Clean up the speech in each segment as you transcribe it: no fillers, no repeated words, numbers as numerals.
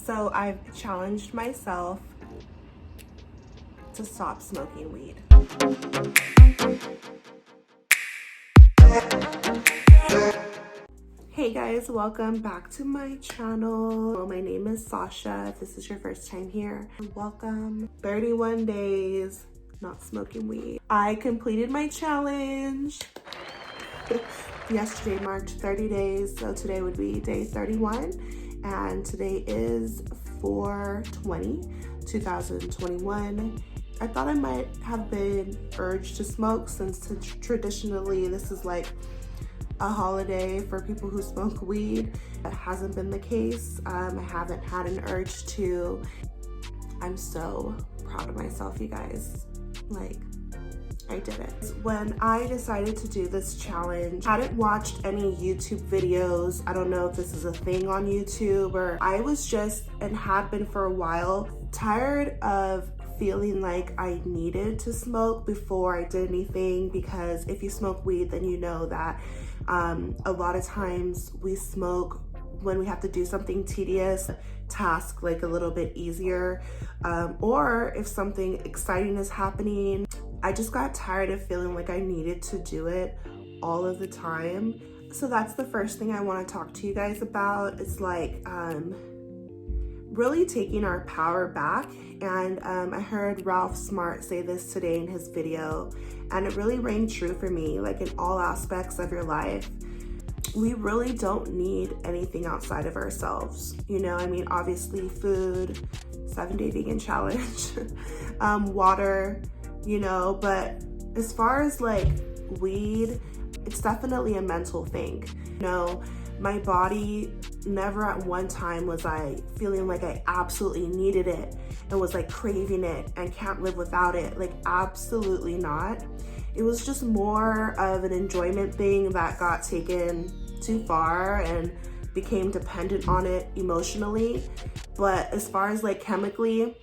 So I've challenged myself to stop smoking weed. Hey guys, welcome back to my channel. My name is Sasha. If this is your first time here, welcome. 31 days not smoking weed. I completed my challenge. Yesterday marked 30 days, so today would be day 31, and today is 4/20/2021. I thought I might have been urged to smoke since traditionally this is like a holiday for people who smoke weed. That hasn't been the case. I haven't had an urge to. I'm so proud of myself, you guys. Like, I did it. When I decided to do this challenge, I hadn't watched any YouTube videos. I don't know if this is a thing on YouTube, or I was just, and had been for a while, tired of feeling like I needed to smoke before I did anything, because if you smoke weed, then you know that a lot of times we smoke when we have to do something tedious, task like a little bit easier, or if something exciting is happening. I just got tired of feeling like I needed to do it all of the time. So that's the first thing I want to talk to you guys about. It's like really taking our power back. And I heard Ralph Smart say this today in his video, and it really rang true for me. Like, in all aspects of your life, we really don't need anything outside of ourselves. You know, I mean, obviously food, 7-day vegan challenge, water, you know, but as far as like weed, it's definitely a mental thing. You know, my body never at one time was I feeling like I absolutely needed it and was like craving it and can't live without it. Like, absolutely not. It was just more of an enjoyment thing that got taken too far and became dependent on it emotionally. But as far as like chemically,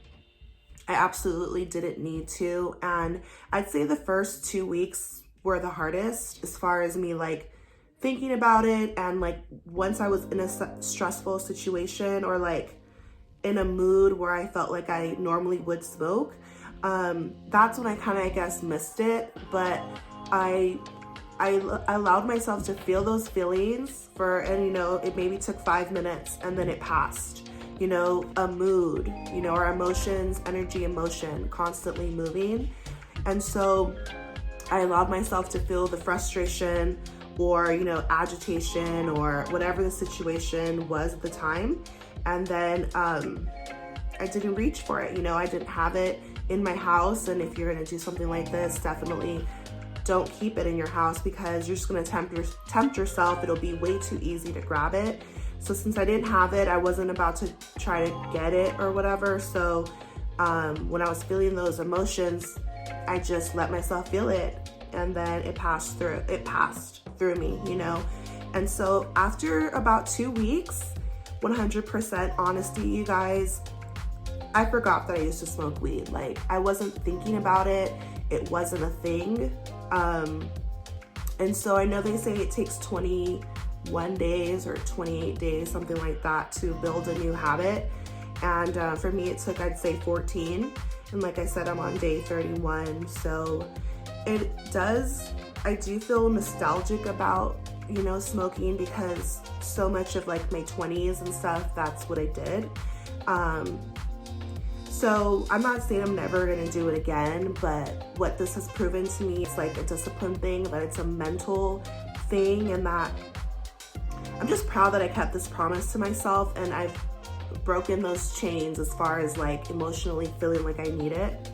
I absolutely didn't need to. And I'd say the first 2 weeks were the hardest as far as me like thinking about it. And like once I was in a stressful situation or like in a mood where I felt like I normally would smoke, that's when I kind of, I guess, missed it. But I allowed myself to feel those feelings and you know, it maybe took 5 minutes and then it passed. You know, a mood, you know, our emotions, energy, emotion, constantly moving. And so I allowed myself to feel the frustration or, you know, agitation or whatever the situation was at the time. And then I didn't reach for it. You know, I didn't have it in my house. And if you're going to do something like this, definitely don't keep it in your house, because you're just going to tempt yourself. It'll be way too easy to grab it. So since I didn't have it, I wasn't about to try to get it or whatever. So when I was feeling those emotions, I just let myself feel it, and then it passed through me, you know? And so after about 2 weeks, 100% honesty, you guys, I forgot that I used to smoke weed. Like, I wasn't thinking about it. It wasn't a thing. And so I know they say it takes 21 days or 28 days, something like that, to build a new habit. And for me, it took, I'd say, 14. And like I said, I'm on day 31. So I do feel nostalgic about, you know, smoking, because so much of like my 20s and stuff, that's what I did. So I'm not saying I'm never gonna do it again, but what this has proven to me is like a discipline thing, that it's a mental thing, and that I'm just proud that I kept this promise to myself, and I've broken those chains as far as like emotionally feeling like I need it,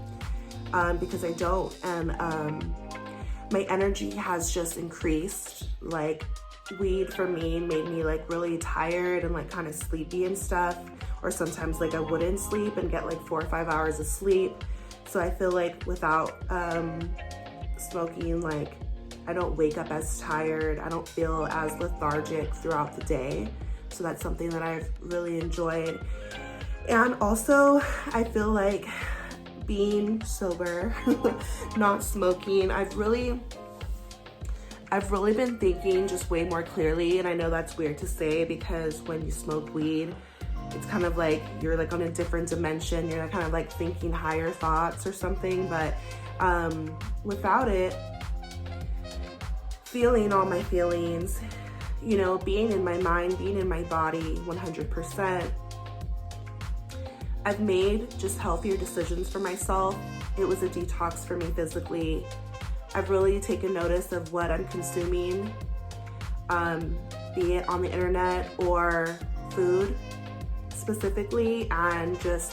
because I don't. And my energy has just increased. Like, weed for me made me like really tired and like kind of sleepy and stuff, or sometimes like I wouldn't sleep and get like 4 or 5 hours of sleep. So I feel like without smoking, like I don't wake up as tired. I don't feel as lethargic throughout the day. So that's something that I've really enjoyed. And also, I feel like being sober, not smoking, I've really been thinking just way more clearly. And I know that's weird to say, because when you smoke weed, it's kind of like you're like on a different dimension. You're kind of like thinking higher thoughts or something. But without it, feeling all my feelings, you know, being in my mind, being in my body 100%, I've made just healthier decisions for myself. It was a detox for me physically. I've really taken notice of what I'm consuming, be it on the internet or food specifically, and just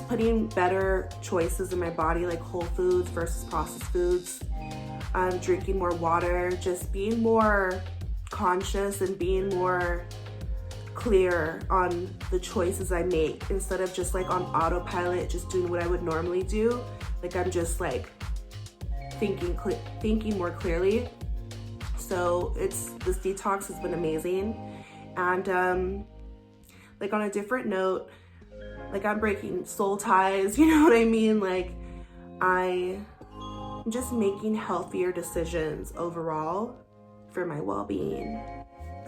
putting better choices in my body, like whole foods versus processed foods, drinking more water, just being more conscious and being more clear on the choices I make instead of just like on autopilot, just doing what I would normally do. Like I'm just like thinking more clearly. So this detox has been amazing. And like on a different note, like I'm breaking soul ties, you know what I mean? Like I'm just making healthier decisions overall for my well-being.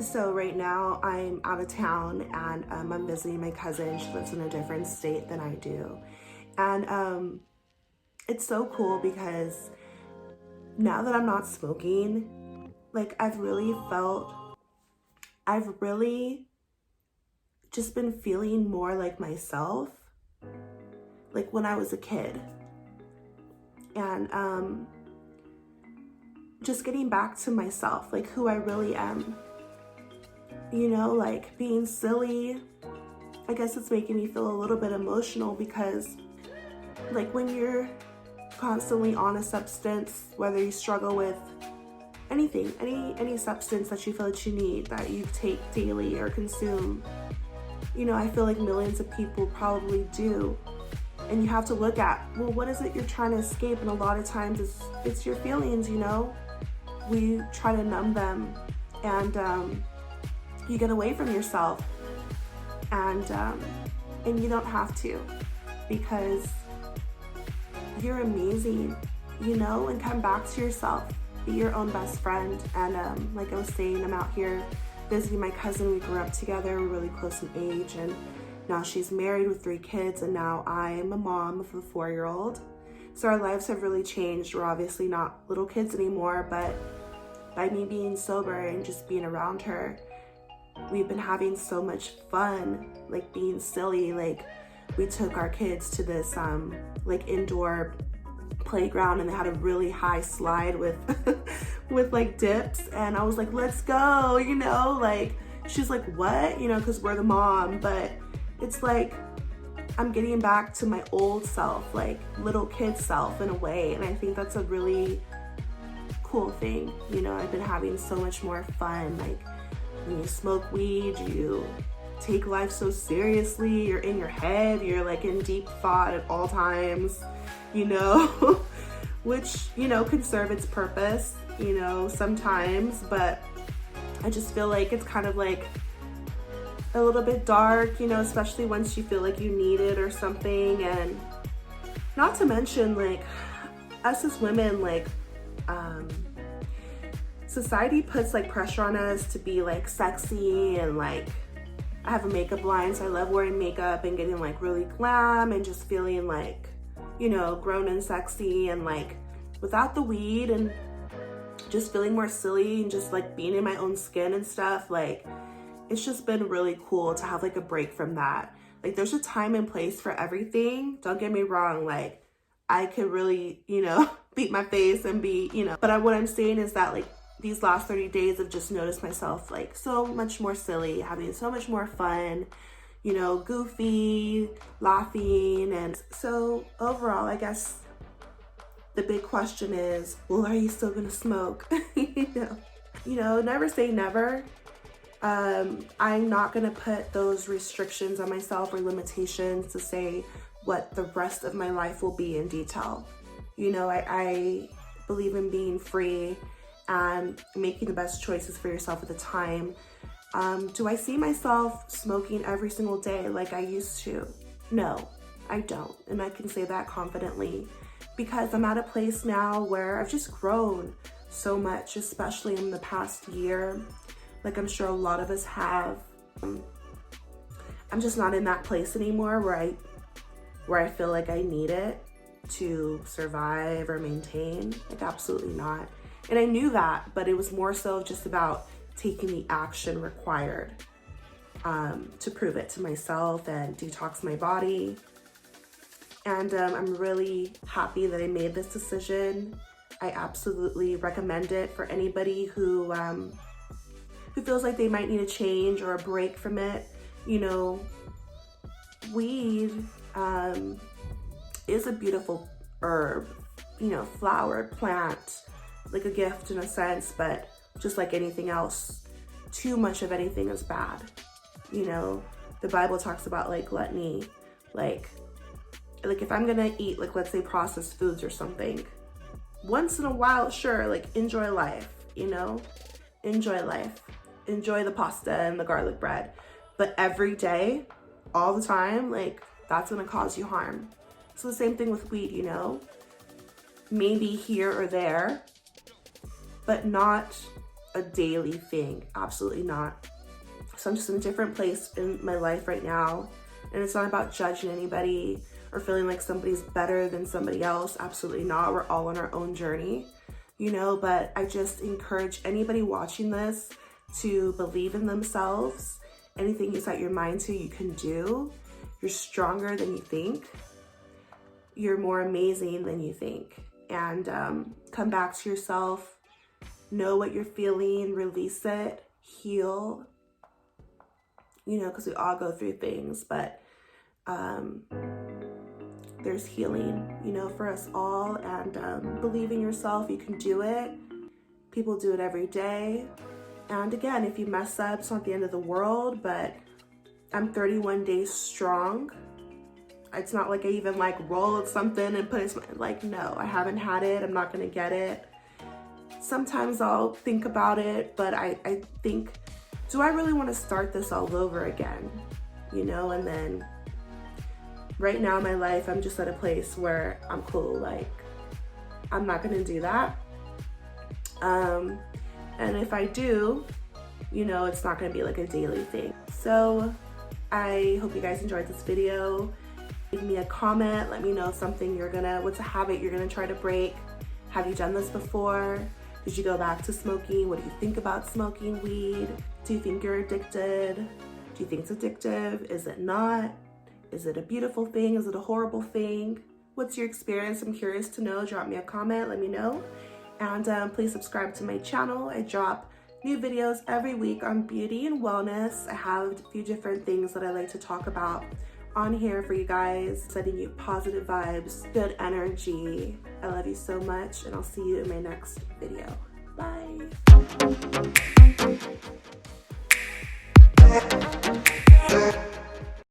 So right now I'm out of town and I'm visiting my cousin. She lives in a different state than I do. And it's so cool because now that I'm not smoking, like I've really just been feeling more like myself, like when I was a kid. And just getting back to myself, like who I really am. You know, like being silly. I guess it's making me feel a little bit emotional because like when you're constantly on a substance, whether you struggle with anything, any substance that you feel that you need, that you take daily or consume, you know, I feel like millions of people probably do. And you have to look at, well, what is it you're trying to escape? And a lot of times it's your feelings, you know? We try to numb them, and you get away from yourself. And you don't have to, because you're amazing, you know? And come back to yourself. Be your own best friend. And like I was saying, I'm out here visiting my cousin. We grew up together. We're really close in age, and now she's married with 3 kids, and now I'm a mom of a 4-year-old. So our lives have really changed. We're obviously not little kids anymore, but by me being sober and just being around her, we've been having so much fun, like being silly. Like we took our kids to this like indoor playground, and they had a really high slide with with like dips, and I was like, let's go, you know? Like she's like, what? You know, because we're the mom. But it's like I'm getting back to my old self, like little kid self in a way. And I think that's a really cool thing. You know, I've been having so much more fun. Like when you smoke weed, you take life so seriously. You're in your head. You're like in deep thought at all times, you know, which, you know, can serve its purpose, you know, sometimes. But I just feel like it's kind of like a little bit dark, you know, especially once you feel like you need it or something. And not to mention, like, us as women, like, society puts like pressure on us to be like sexy, and like I have a makeup line, so I love wearing makeup and getting like really glam and just feeling like, you know, grown and sexy. And like without the weed and just feeling more silly and just like being in my own skin and stuff, like it's just been really cool to have like a break from that. Like there's a time and place for everything. Don't get me wrong. Like I could really, you know, beat my face and be, you know, but what I'm saying is that like these last 30 days I've just noticed myself like so much more silly, having so much more fun, you know, goofy, laughing. And so overall, I guess the big question is, well, are you still gonna smoke? You know, never say never. I'm not gonna put those restrictions on myself or limitations to say what the rest of my life will be in detail. You know, I believe in being free and making the best choices for yourself at the time. Do I see myself smoking every single day like I used to? No, I don't. And I can say that confidently because I'm at a place now where I've just grown so much, especially in the past year. Like I'm sure a lot of us have. I'm just not in that place anymore where I feel like I need it to survive or maintain. Like, absolutely not. And I knew that, but it was more so just about taking the action required to prove it to myself and detox my body. And I'm really happy that I made this decision. I absolutely recommend it for anybody who feels like they might need a change or a break from it. You know, weed is a beautiful herb, you know, flower, plant, like a gift in a sense, but just like anything else, too much of anything is bad. You know, the Bible talks about like gluttony, like if I'm gonna eat, like, let's say processed foods or something, once in a while, sure, like, enjoy life, you know, enjoy life, enjoy the pasta and the garlic bread, but every day, all the time, like, that's gonna cause you harm. So the same thing with weed, you know, maybe here or there, but not a daily thing, absolutely not. So I'm just in a different place in my life right now, and it's not about judging anybody or feeling like somebody's better than somebody else. Absolutely not. We're all on our own journey, you know, but I just encourage anybody watching this to believe in themselves. Anything you set your mind to, you can do. You're stronger than you think. You're more amazing than you think. And come back to yourself. Know what you're feeling, release it, heal, you know, because we all go through things, but there's healing, you know, for us all. And believe in yourself, you can do it. People do it every day. And again, if you mess up, it's not the end of the world, but I'm 31 days strong. It's not like I even like rolled something and put it, like, no, I haven't had it. I'm not gonna get it. Sometimes I'll think about it, but I think, do I really want to start this all over again? You know, and then right now in my life, I'm just at a place where I'm cool. Like, I'm not gonna do that. And if I do, you know, it's not gonna be like a daily thing. So I hope you guys enjoyed this video. Leave me a comment, let me know something what's a habit you're gonna try to break. Have you done this before? Did you go back to smoking? What do you think about smoking weed? Do you think you're addicted? Do you think it's addictive? Is it not? Is it a beautiful thing? Is it a horrible thing? What's your experience? I'm curious to know. Drop me a comment, let me know. And please subscribe to my channel. I drop new videos every week on beauty and wellness. I have a few different things that I like to talk about on here for you guys, sending you positive vibes, good energy. I love you so much, and I'll see you in my next video. Bye.